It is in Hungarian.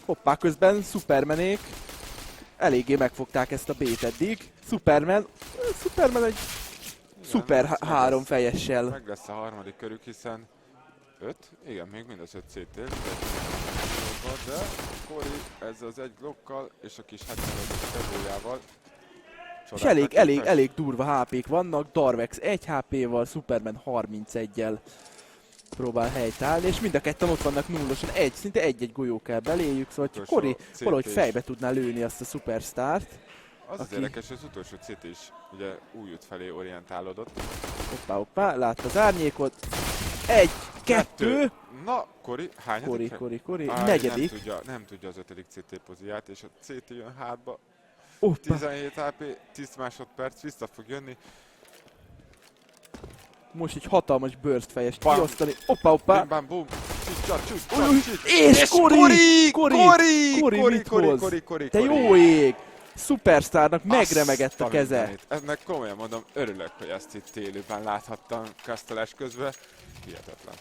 Hoppá, közben Supermanék eléggé megfogták ezt a B-t eddig. Superman egy szuper három fejessel. Meg lesz a harmadik körük, hiszen 5, igen, még mind az 5 CT-l, de Cory ezzel az egy Glockkal és a kis 75-es tevójával. És elég durva HP-k vannak, Darvex 1 HP-val, Superman 31-jel próbál helytállni, és mind a ketten ott vannak nullosan, szinte egy-egy golyó kell beléjük, szóval hogy Cory valahogy fejbe tudná lőni azt a Superstart. Az érdekes, hogy az utolsó CT is ugye új út felé orientálódott. Hoppá, látta az árnyékot. 1, 2. Na, Cory, hányadik? Cory, negyedik. Nem tudja az 5. CT pozíját, és a CT jön hátba. Hoppa. 17 HP, 10 másodperc, vissza fog jönni. Most egy hatalmas burst fejest kiosztani. Hoppá. Bam, boom. És Cory, te jó ég! Superstarnak megremegett a keze. Ennek komolyan mondom, örülök, hogy ezt itt élőben láthattam kasztolás közben. Hihetetlen.